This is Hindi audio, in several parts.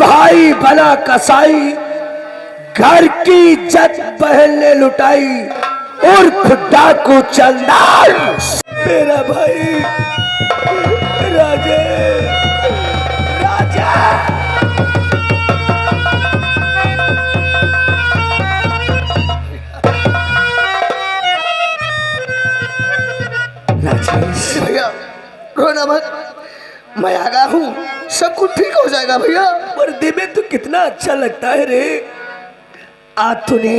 भाई बना कसाई, घर की इज्जत बहन ने लुटाई, उर्फ डाकू चंदाल। मेरा भाई राजे, राजा। भैया रोना मत, मैं आ गया हूँ, सब कुछ ठीक हो जाएगा भैया। वर्दी में तो कितना अच्छा लगता है रे। आज तूने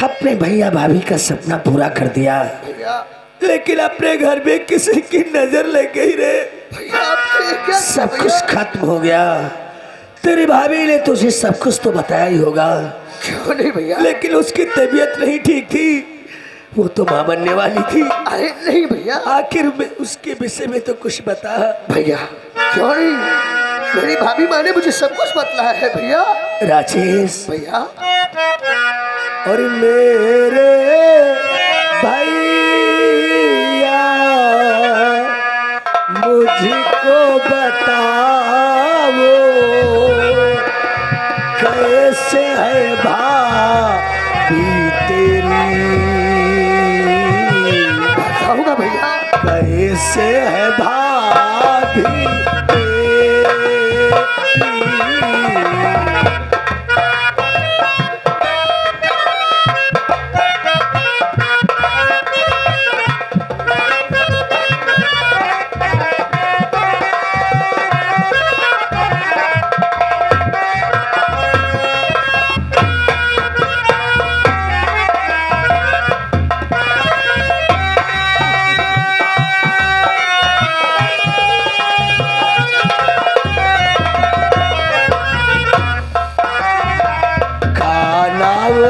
अपने भैया भाभी का सपना पूरा कर दिया, लेकिन अपने घर में किसी की नजर लग गई रे। भैया सब कुछ खत्म हो गया। तेरी भाभी ने तुझे सब कुछ तो बताया ही होगा। क्यों नहीं भैया? लेकिन उसकी तबीयत नहीं ठीक थी, वो तो मां बनने वाली थी। अरे नहीं भैया, आखिर में उसके विषय में तो कुछ बता भैया। क्यों नहीं, मेरी भाभी माँ ने मुझे सब कुछ बतलाया है भैया। राजेश भैया और मेरे भैया मुझको बताओ, कैसे है भाभी तेरी, बताऊंगा भैया। कैसे है भाभी तेरी।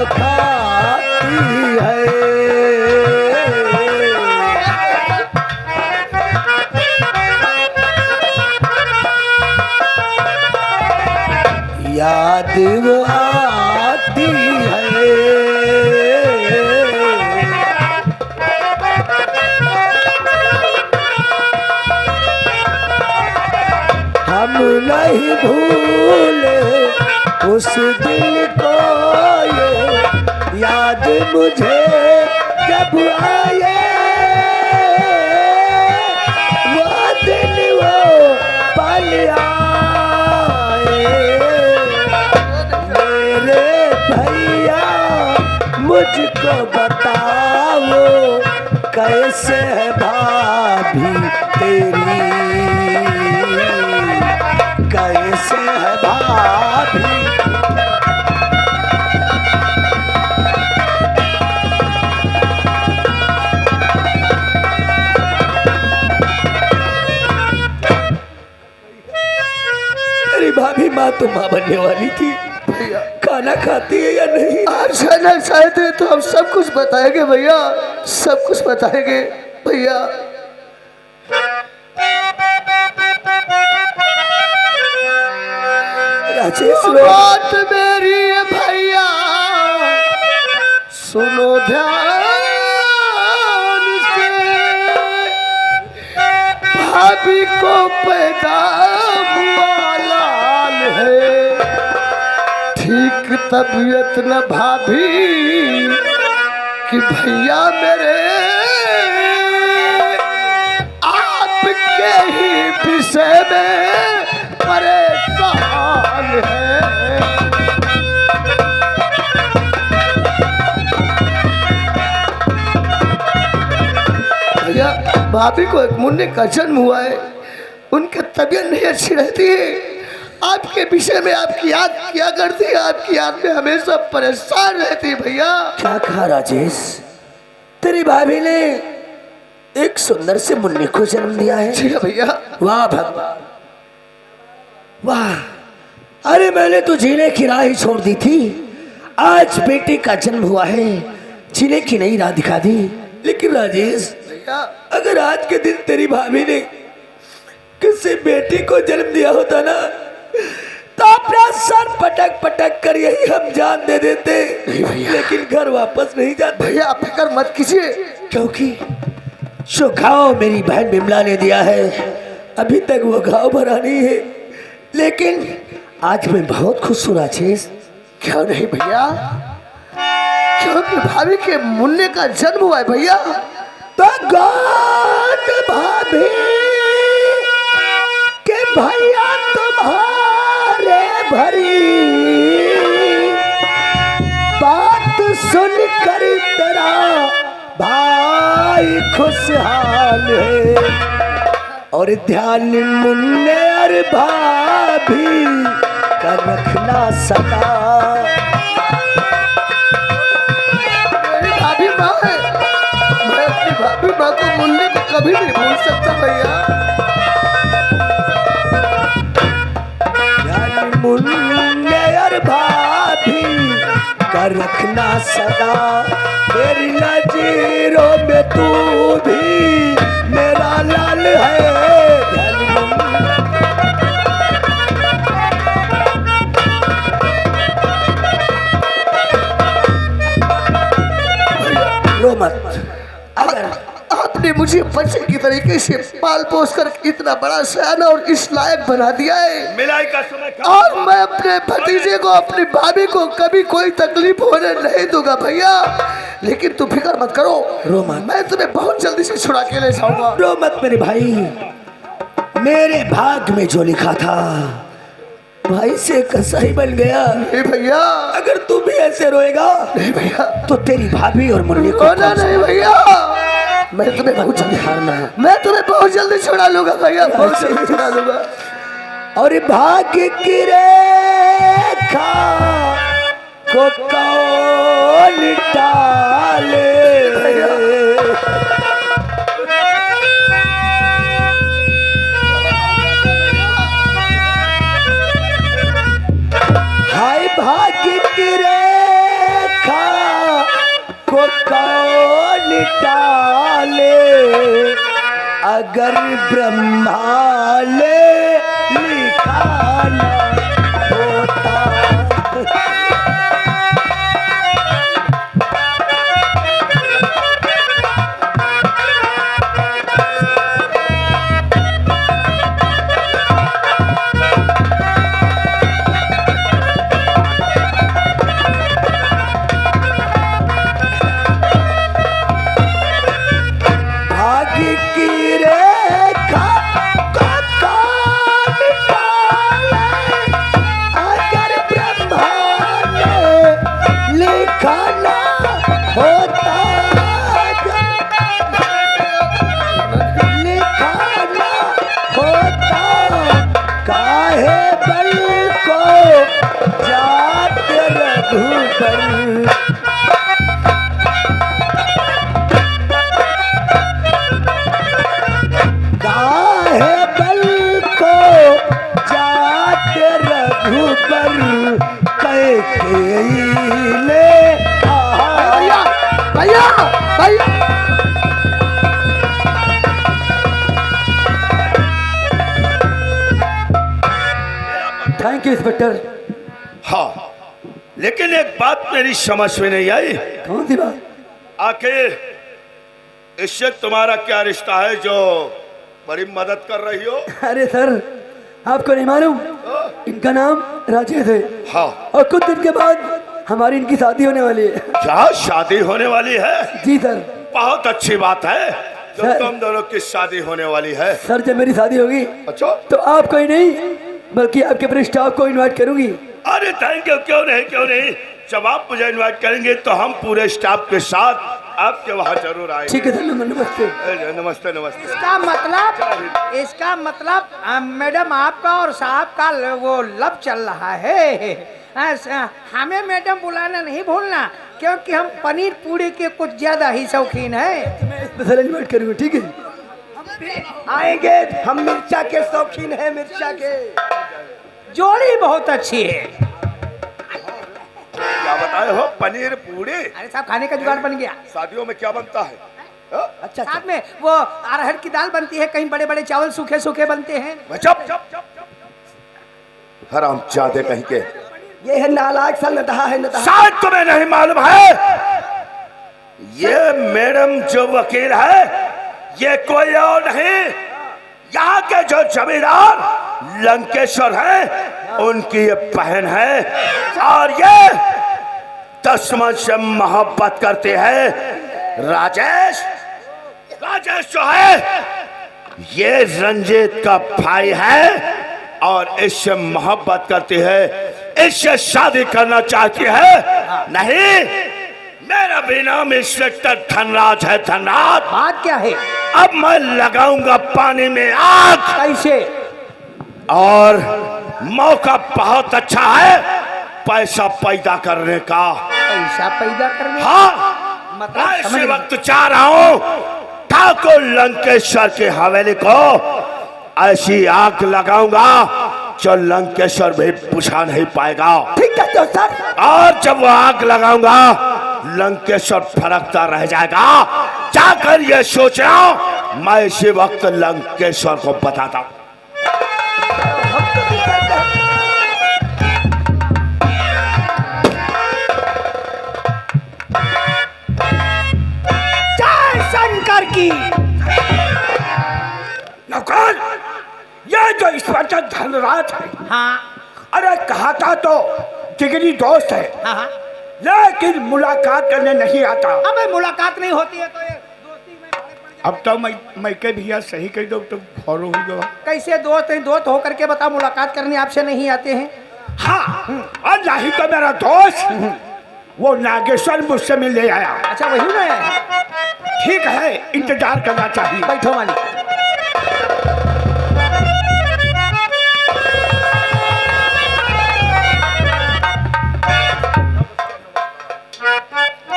खाती है याद वो आती है, हम नहीं भूले उस दिल को, याद मुझे जब आए वो दिन वो पल आए। मेरे भैया मुझको बताओ, कैसे है भाभी तेरी, कैसे है भाभी। भाभी माँ तो माँ बनने वाली थी। भैया खाना खाती है या नहीं? आप जाना चाहते तो हम सब कुछ बताएंगे भैया, सब कुछ बताएंगे भैया। राजेश बात मेरी है भैया, सुनो ध्यान से, भाभी को पैदा हुआ लाल है, ठीक तबीयत न भाभी कि भैया मेरे आपके ही विषय में परेशान है। भैया भाभी को एक मुन्ने का जन्म हुआ है, उनकी तबीयत नहीं अच्छी रहती है, आपके विषय में आपकी याद किया करती है, आपकी याद में हमेशा परेशान रहती है। भैया क्या कहा राजेश? तेरी भाभी ने एक सुंदर से मुन्ने को जन्म दिया है? जी भैया। वाह भगवान वाह। अरे मैंने तो जीने की राह ही छोड़ दी थी, आज बेटे का जन्म हुआ है, जीने की नई राह दिखा दी। लेकिन राजेश भैया अगर आज के दिन तेरी भाभी ने किसी बेटी को जन्म दिया होता ना, तो अपना सर पटक पटक कर यही हम जान दे देते, लेकिन घर वापस नहीं जाते। भैया आप फिक्र मत कीजिए, क्योंकि जो घाव मेरी बहन बिमला ने दिया है, अभी तक वो घाव भरा नहीं है। लेकिन आज मैं बहुत खुश हूँ राजेश। क्यों नहीं भैया? क्योंकि भाभी के मुन्ने का जन्म हुआ है भैया। तो गात भाभी के भैया तुम्हारे भरी बात सुन कर तेरा भाई खुशहाल है, और ध्यान मुन्ने और भाभी का रखना सदा। मेरी भाभी माँ है, मैं अपनी भाभी माँ को मुन्ने को कभी नहीं भूल सकता भैया। ध्यान मुन्ने और भाभी का रखना सदा, तेरी नजरों में तू भी मेरा लाल है। रो मत। अगर आपने मुझे बच्चे की तरीके से पाल पोस कर इतना बड़ा सयाना और इस लायक बना दिया है, मिलाई का समय और मैं अपने भतीजे को, अपनी भाभी को कभी कोई तकलीफ होने नहीं दूंगा भैया। लेकिन तू फिक्र मत करो, रो मत। मैं तुम्हें बहुत जल्दी से छुड़ा के ले जाऊंगा। रो मत मेरे भाई, मेरे भाग में जो लिखा था भाई से कसा ही बन गया। नहीं भैया, अगर तू भी ऐसे रोएगा नहीं भैया, तो तेरी भाभी और मुन्नी को रोना नहीं भैया। मैं तुम्हें बहुत जल्दी मैं तुम्हें बहुत जल्दी छुड़ा लूंगा भैया, बहुत जल्दी छुड़ा लूंगा। और भाग्य की रेखा को कौन टाले, हाय भाग्य की रेखा को कौन टाले, अगर ब्रह्मा ने लिखा न होता। भाग्य की रेखा को कौन टाले, अगर ब्रह्मा ने लिखा न होता, लिखा न होता, काहे बल को जात रघुबर। काहे बल को जात रघुबर, कैकेयी ले भैया भैया भैया, थैंक यू इंस्पेक्टर। हाँ, लेकिन एक बात मेरी समझ में नहीं आई। कौन सी बात? आखिर इससे तुम्हारा क्या रिश्ता है जो बड़ी मदद कर रही हो? अरे सर, आपको नहीं मालूम, इनका नाम राजेश है। हाँ, और कुछ दिन के बाद हमारी इनकी शादी होने वाली है। क्या शादी होने वाली है? जी सर। बहुत अच्छी बात है, तो सर। तुम दोनों की शादी होने वाली है। सर, जब मेरी शादी होगी अच्छा, तो आपको ही नहीं बल्कि आपके पूरे स्टाफ को इनवाइट करूंगी। अरे थैंक यू। क्यों नहीं, क्यों नहीं। जब आप मुझे इनवाइट करेंगे तो हम पूरे स्टाफ के साथ आपके वहाँ जरूर आएंगे। ठीक है सर, नमस्ते। नमस्ते नमस्ते। इसका मतलब मैडम आपका और साहब का वो लब चल रहा है। हमें मैडम बुलाना नहीं भूलना, क्योंकि हम पनीर पूरी के कुछ ज्यादा ही शौकीन है। मैं स्पेशल इनवाइट करूंगा, ठीक है? आएंगे, हम मिर्चा के शौकीन हैं, मिर्चा के। जोड़ी बहुत अच्छी है। क्या बताए हो? पनीर पूरी? अरे साहब, खाने का जुगाड़ बन गया। शादियों में क्या बनता है? अच्छा, साथ में वो अरहर की दाल बनती है, कहीं बड़े बड़े चावल सूखे सूखे बनते हैं। चुप। हरामजादे कहीं के। ये है नालायक सा नदहा है, नदहा। शायद तुम्हें नहीं मालूम है, ये मैडम जो वकील है ये कोई और नहीं, यहाँ के जो जमींदार लंकेश्वर है उनकी ये बहन है और ये दुश्मन से मोहब्बत करती है। राजेश, राजेश जो है ये रंजीत का भाई है और इससे मोहब्बत करती है, इससे शादी करना चाहती है। नहीं, मेरा भी नाम इंस्पेक्टर धनराज है। धनराज, बात क्या है? अब मैं लगाऊंगा पानी में आग। कैसे? और मौका बहुत अच्छा है पैसा पैदा करने का। पैसा पैदा करने? हाँ, मतलब मैं समझ इसी नहीं। वक्त चाह रहा हूँ ठाकुर लंकेश्वर की हवेली को ऐसी आग लगाऊंगा जो लंकेश्वर भी बुझा नहीं पाएगा। ठीक है तो सर। और जब वो आग लगाऊंगा लंकेश्वर फरकता रह जाएगा। जाकर ये सोच रहा हूं मैं इसी वक्त लंकेश्वर को बताता हूं। जय शंकर की। नौकर, ये जो इंस्पेक्टर धनराज है, हाँ अरे कहा था तो जिगरी दोस्त है, हाँ हाँ। लेकिन मुलाकात करने नहीं आता। अबे मुलाकात नहीं होती है तो ये दोस्ती में बड़े पड़ अब तो मैं के भैया सही कह दो तो फौरो हो गया। कैसे दोस्त हैं? दोस्त होकर के बता, मुलाकात करने आपसे नहीं आते हैं? हाँ, और नहीं तो मेरा दोस्त वो नागेश्वर मुझसे मिलने आया। अच्छा वही ना। ठीक है, इंतजार करना चाहिए। बैठो मालिक।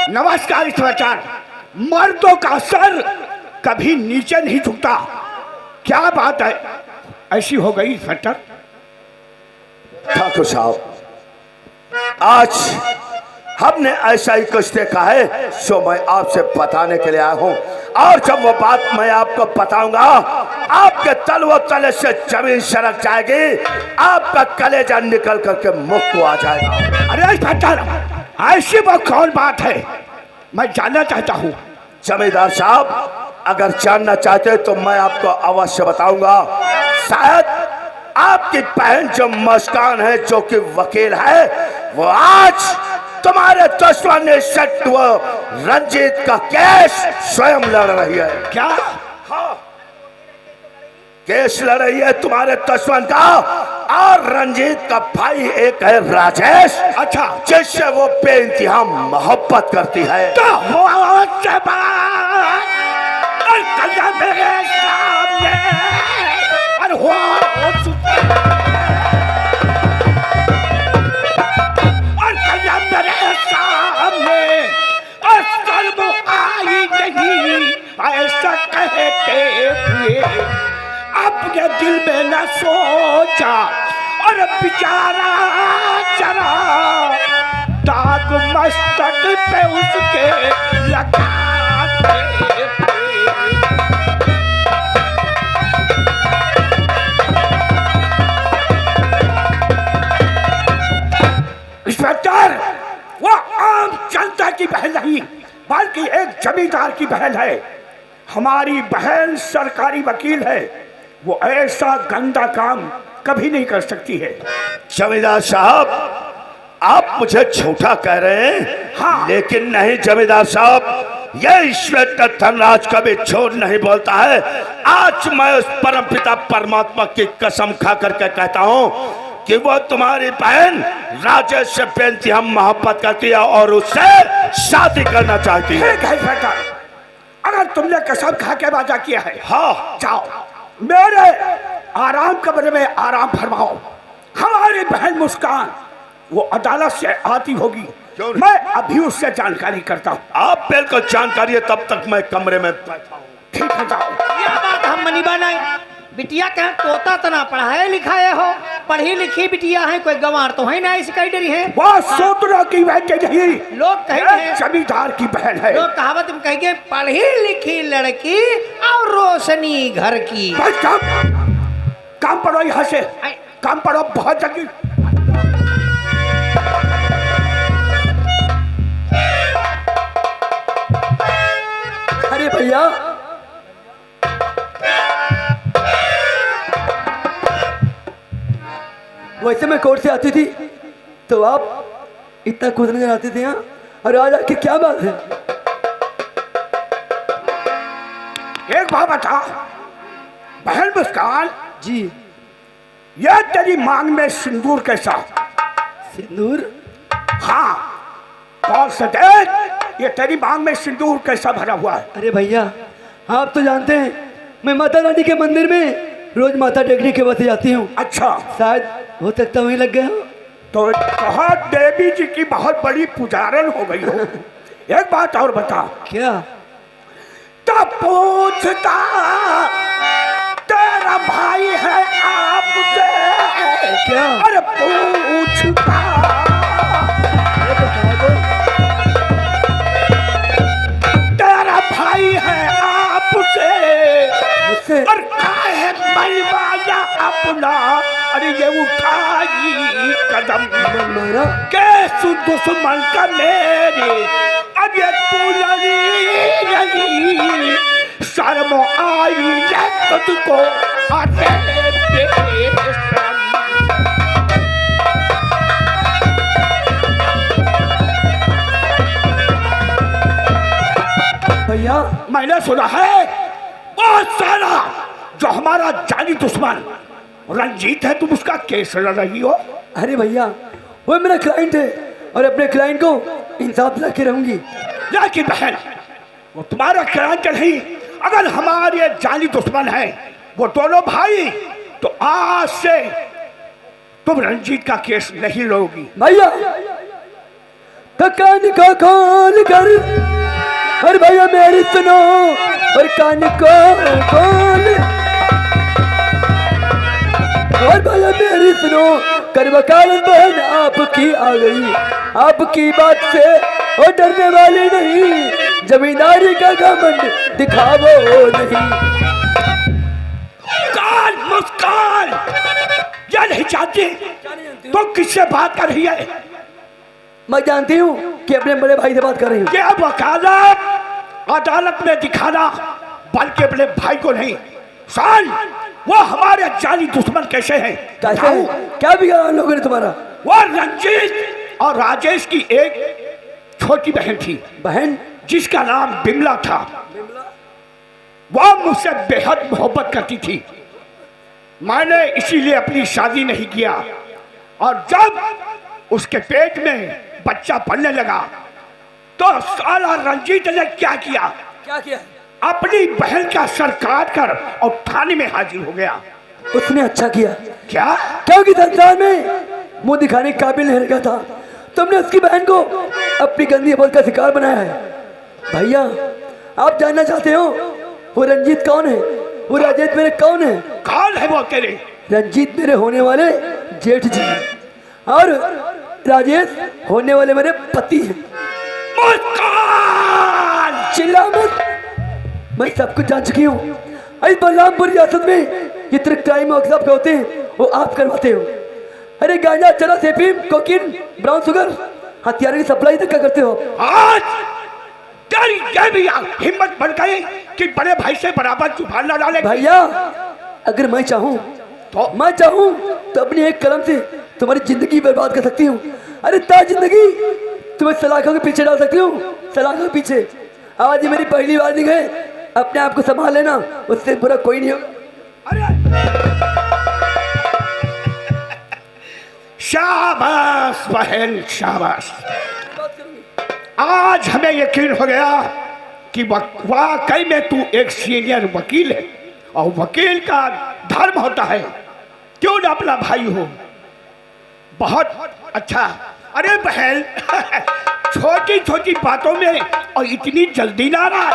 नमस्कार इंस्पेक्टर। मर्दों का सर कभी नीचे नहीं झुकता। क्या बात है, ऐसी हो गई इंस्पेक्टर? ठाकुर साहब, आज हमने ऐसा ही कुछ देखा है सो मैं आपसे बताने के लिए आया हूँ। और जब वो बात मैं आपको बताऊंगा आपके तल व तले से जमीन सरक जाएगी, आपका कलेजा निकल करके मुख को आ जाएगा। अरे इंस्पेक्टर, ऐसी वो कौन बात है, मैं जानना चाहता हूँ। जमींदार साहब, अगर जानना चाहते तो मैं आपको अवश्य बताऊंगा। शायद आपकी बहन जो मुस्कान है, जो कि वकील है, वो आज तुम्हारे दुश्मन ने शत्रु रंजीत का केस स्वयं लड़ रही है। क्या? हाँ, केस लड़ रही है तुम्हारे दुश्मन का। और रंजीत का भाई एक है राजेश, अच्छा, जिससे वो बेइंतहा मोहब्बत करती है। तो हो से बात और कल मेरे सामने और हो और कल मेरे सामने और शर्म आई नहीं ऐसा कहते हुए अपने दिल में न सोचा और बेचारा चला दाग मस्तक पे उसके लगाते इंस्पेक्टर, वो आम जनता की बहन नहीं बल्कि एक जमींदार की बहन है। हमारी बहन सरकारी वकील है, वो ऐसा गंदा काम कभी नहीं कर सकती है। जमींदार साहब, आप मुझे झूठा कह रहे हैं। हाँ। लेकिन नहीं जमींदार साहब, यह इंस्पेक्टर धनराज कभी झूठ नहीं बोलता है। आज मैं उस परमपिता परमात्मा की कसम खा करके कहता हूँ कि वो तुम्हारी बहन राजेश से बेइंतहा मोहब्बत करती है और उससे शादी करना चाहती है। ठीक है इंस्पेक्टर, अगर तुमने कसम खा के वादा किया है, हाँ, जाओ मेरे आराम कमरे में आराम फरमाओ। हमारी बहन मुस्कान वो अदालत से आती होगी, क्यों नहीं? मैं अभी उससे जानकारी करता हूँ। आप बिल्कुल जानकारी है, तब तक मैं कमरे में बैठा हूँ। ठीक है, जाओ। यह बात हम मनी बनाए। बिटिया कहे तोता तना पढ़ाए लिखाए हो, पढ़ी लिखी बिटिया है, कोई गंवार तो है ना ऐसी कई डरी है। वो सूत्रों की वजह नहीं, लोग कहेंगे, जमींदार की बहन है। लोग कहावत में कहेंगे पढ़ी लिखी लड़की और रोशनी घर की। बस काम पढ़ो यहाँ से, काम पढ़ो बहुत जल्दी। अरे भैया, वैसे मैं कोर्ट से आती थी तो आप इतना खुश नजर आते थे यहाँ, और आज आके क्या बात है? एक बात बता बहन मुस्कान, जी। यह तेरी मांग में सिंदूर कैसा? सिंदूर? हाँ, कौन सा देख, ये तेरी मांग में सिंदूर कैसा भरा हुआ है? अरे भैया आप तो जानते हैं मैं माता रानी के मंदिर में रोज माथा टेकने के बाद जाती हूँ। अच्छा, शायद हो सकता वहीं लग गया हो। तो कहा देवी जी की बहुत बड़ी पुजारन हो गई हो। एक बात और बता, क्या? तो पूछता तेरा भाई है आपसे? क्या? अरे पूछता अरे बता दो। तेरा भाई है आपसे? मुझसे? और काहे मरवाया अपना? अरे ये उठाई कदम मारा? कैसु दुश्मन का मेरे, अब ये पुलरी शर्म आई है तुझको आते भैया मैंने सुना है बहुत सारा जो हमारा जानी दुश्मन रंजीत है, तुम उसका केस लड़ रही हो। अरे भैया वो मेरा क्लाइंट है और अपने क्लाइंट को इंसाफ ला के रहूंगी। लेकिन बहन वो तुम्हारा क्लाइंट नहीं, अगर हमारे जानी दुश्मन है वो दोनों भाई, तो आज से तुम रंजीत का केस नहीं लोगी। भैया तो कान को खोल कर, और भैया मेरी सुनो, और कान को खोल, और भैया मेरी सुनो, कर वकालत बहन आपकी आ गई। आपकी बात से वो डरने वाली नहीं, जमींदारी का घमंड दिखावो नहीं। कान मुस्कान, या नहीं जानती तो किससे बात कर रही है? मैं जानती हूँ कि अपने बड़े भाई से बात कर रही हूँ। ये वकालत अदालत में दिखाना, बल्कि अपने भाई को नहीं। साल वो हमारे जानी दुश्मन कैसे हैं? कैसे? क्या बिगाड़ा उन लोगों ने तुम्हारा? वो रंजीत और राजेश की एक छोटी बहन थी, बहन? जिसका नाम बिमला था। वह मुझसे बेहद मोहब्बत करती थी, मैंने इसीलिए अपनी शादी नहीं किया। और जब उसके पेट में बच्चा पलने लगा तो साला रंजीत ने क्या किया? क्या किया? अपनी बहन का सर काट कर और थाने में हाजिर हो गया। उसने अच्छा किया। क्या? क्योंकि संसार में मुंह दिखाने के काबिल नहीं रखा था। तुमने उसकी बहन को अपनी गंदी आवाज का शिकार बनाया है। भैया आप जानना चाहते हो वो रंजीत कौन है? वो राजेश मेरे कौन है? कौन है वो तेरे? रंजीत मेरे होने वाले जेठ जी हैं, और राजेश होने वाले मेरे पति हैं। मुस्कान! चिल्ला मत, मैं सब कुछ जान चुकी हूँ। इस बलरामपुर रियासत में जितने क्राइम वर्कशॉप के होते हैं वो आप करवाते हो। अरे गांजा, चना, सेफीम, कोकीन, ब्राउन शुगर, हथियारों की सप्लाई तक क्या करते हो? आज तेरी ये भी हिम्मत बढ़ गई कि बड़े भाई से बराबर जुबान न डाले। भैया अगर मैं चाहूँ तो अपनी एक कलम से तुम्हारी जिंदगी बर्बाद कर सकती हूँ। अरे ता जिंदगी तुम्हें सलाखों के पीछे डाल सकती हूँ, सलाखों के पीछे। आज ये मेरी पहली वार्निंग है, अपने आप को संभाल लेना, उससे बुरा कोई नहीं होगा। शाबाश बहन शाबाश। आज हमें यकीन हो गया कि वाकई में तू एक सीनियर वकील है, और वकील का धर्म होता है क्यों ना अपना भाई हो। बहुत अच्छा। अरे बहन छोटी छोटी बातों में और इतनी जल्दी ना रहा।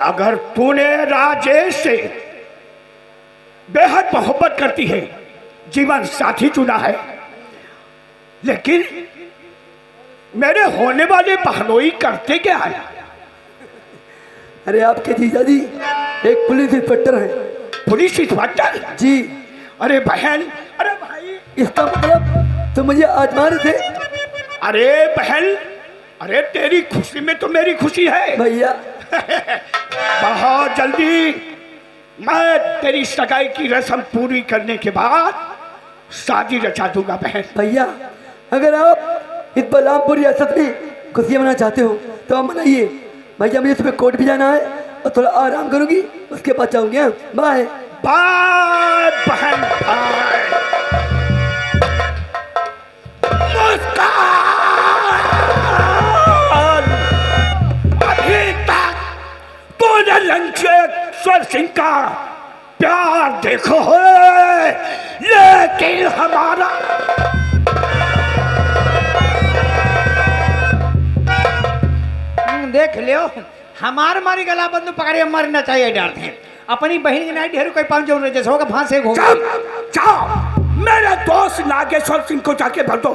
अगर तूने राजेश से बेहद मोहब्बत करती है, जीवन साथी चुना है, लेकिन मेरे होने वाले बहनोई करते क्या है? अरे आपके जीजा जी एक पुलिस इंस्पेक्टर है। Police inspector? जी। अरे बहन, अरे भाई, इसका मतलब तो मुझे आजमा रहे थे। अरे बहन, अरे तेरी खुशी में तो मेरी खुशी है भैया। बहुत जल्दी मैं तेरी सगाई की रस्म पूरी करने के बाद शादी रचा दूंगा बहन। भैया अगर आप इस बलरामपुर रियासत में खुशियाँ मनाना चाहते हो तो आप मनाइए। भैया मुझे सुबह कोर्ट भी जाना है और थोड़ा आराम करूँगी, उसके बाद जाऊँगी। बाय बाय बहन बाय। मुस्कान, अभी तक तूने लंकेश्वर सिंह का प्यार देखो है, लेकिन हमारा देख लियो, हमार मारी गला बंदूक पकड़े मरना चाहिए डरते हैं। अपनी बहन के नाइट ढेर कोई पाँच जो जैसे होगा फांसे हो। जाओ मेरे दोस्त नागेश्वर सिंह को जाके भर दो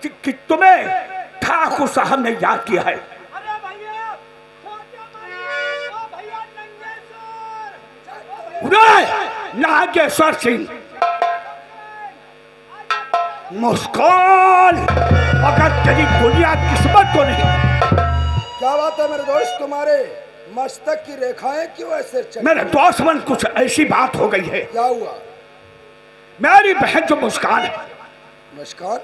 कि तुम्हें ठाकुर साहब ने याद किया है। नागेश्वर सिंह, मुस्कान, अगर तेरी दुनिया किस्मत को नहीं। क्या बात है मेरे दोस्त, तुम्हारे मस्तक की रेखाएं क्यों ऐसे चल? मेरे दोस्त मन कुछ ऐसी बात हो गई है। क्या हुआ? मेरी बहन जो मुस्कान है, मुस्कान,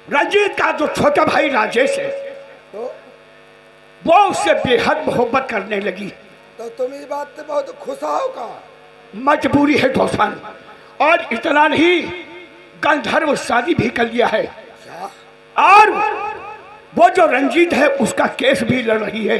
रंजीत का जो छोटा भाई राजेश है, तो वो उससे बेहद मोहब्बत करने लगी। तुम इस बात से बहुत खुश हो का? मजबूरी है दोस्तन, और इतना नहीं, गंधर्व शादी भी कर लिया है। क्या? और वो जो रंजीत है उसका केस भी लड़ रही है।